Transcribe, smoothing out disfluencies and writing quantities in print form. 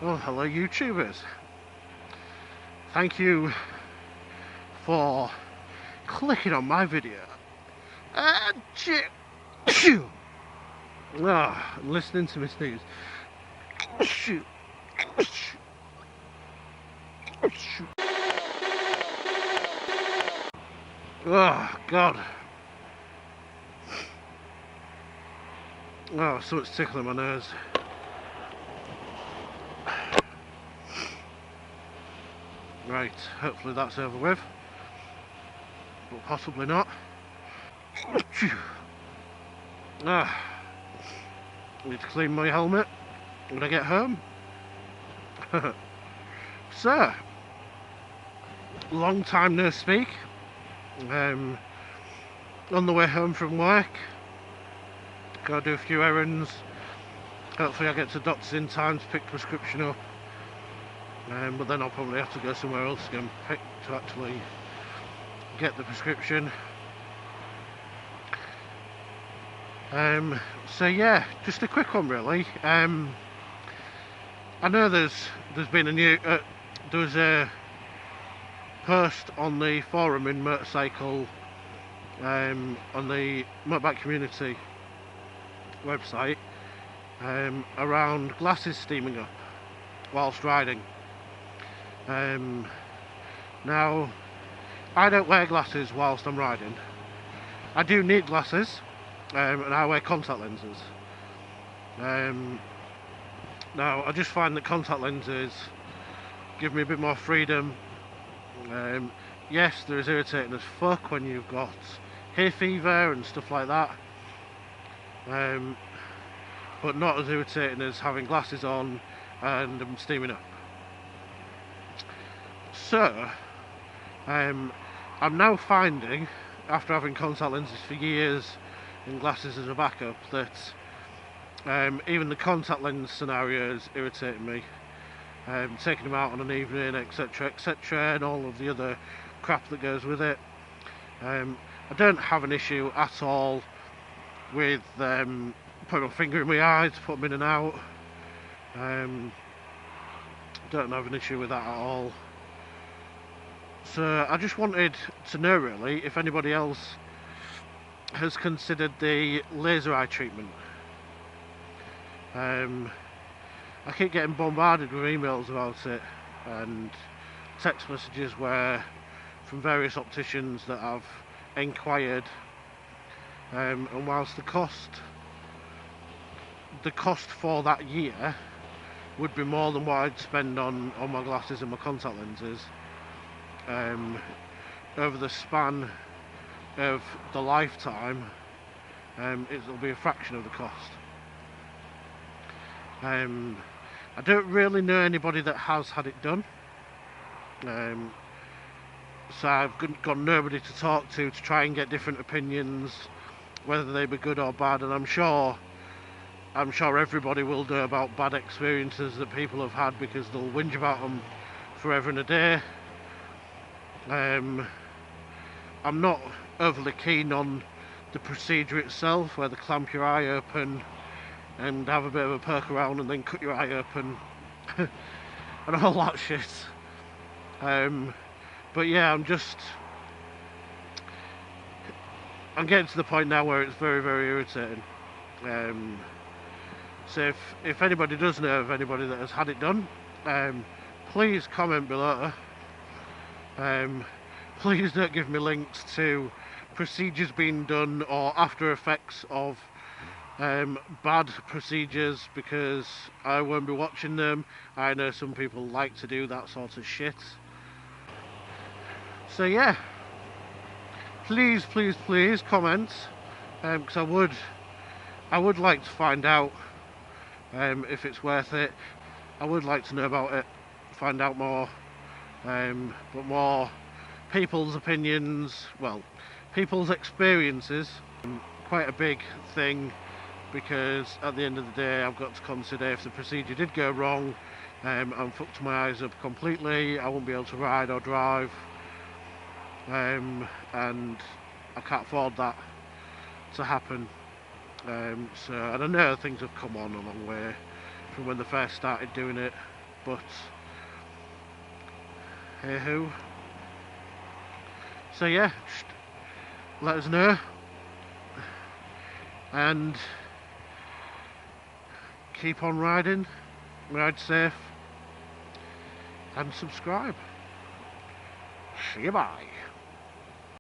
Oh, hello YouTubers. Thank you for clicking on my video and listening to me sneeze. Oh, God. Oh, something's tickling my nose. Right, hopefully that's over with. But possibly not. Need to clean my helmet when I get home. So, long time no speak. On the way home from work, gotta do a few errands. Hopefully I get to doctors in time to pick the prescription up. But then I'll probably have to go somewhere else to actually get the prescription. So yeah, just a quick one really. I know there's been a new there was a post on the forum in motorcycle on the motorbike community website around glasses steaming up whilst riding. Now, I don't wear glasses whilst I'm riding. I do need glasses, and I wear contact lenses. Now, I just find that contact lenses give me a bit more freedom. Yes, they're as irritating as fuck when you've got hay fever and stuff like that, but not as irritating as having glasses on and I'm steaming up. So, I'm now finding, after having contact lenses for years and glasses as a backup, that even the contact lens scenario is irritating me. Taking them out on an evening, etc, etc, and all of the other crap that goes with it. I don't have an issue at all with putting my finger in my eye to put them in and out. Don't have an issue with that at all. So I just wanted to know really if anybody else has considered the laser eye treatment. I keep getting bombarded with emails about it and text messages from various opticians that I've inquired, and whilst the cost for that year would be more than what I'd spend on my glasses and my contact lenses, over the span of the lifetime, it'll be a fraction of the cost. I don't really know anybody that has had it done, so I've got nobody to talk to try and get different opinions, whether they be good or bad. And I'm sure everybody will know about bad experiences that people have had, because they'll whinge about them forever and a day. I'm not overly keen on the procedure itself, where they clamp your eye open and have a bit of a poke around and then cut your eye open and all that shit. But yeah, I'm getting to the point now where it's very, very irritating. So if anybody does know of anybody that has had it done, please comment below. Please don't give me links to procedures being done or after effects of bad procedures, because I won't be watching them. I know some people like to do that sort of shit. So yeah, please comment, because I would like to find out if it's worth it. I would like to know about it, find out more, but more people's opinions, well, people's experiences. Quite a big thing, because at the end of the day I've got to consider if the procedure did go wrong, I'm fucked my eyes up completely, I won't be able to ride or drive, and I can't afford that to happen. So, and I know things have come on a long way from when they first started doing it, but hey ho. So yeah, just let us know, and keep on riding, ride safe, and subscribe. See you, bye.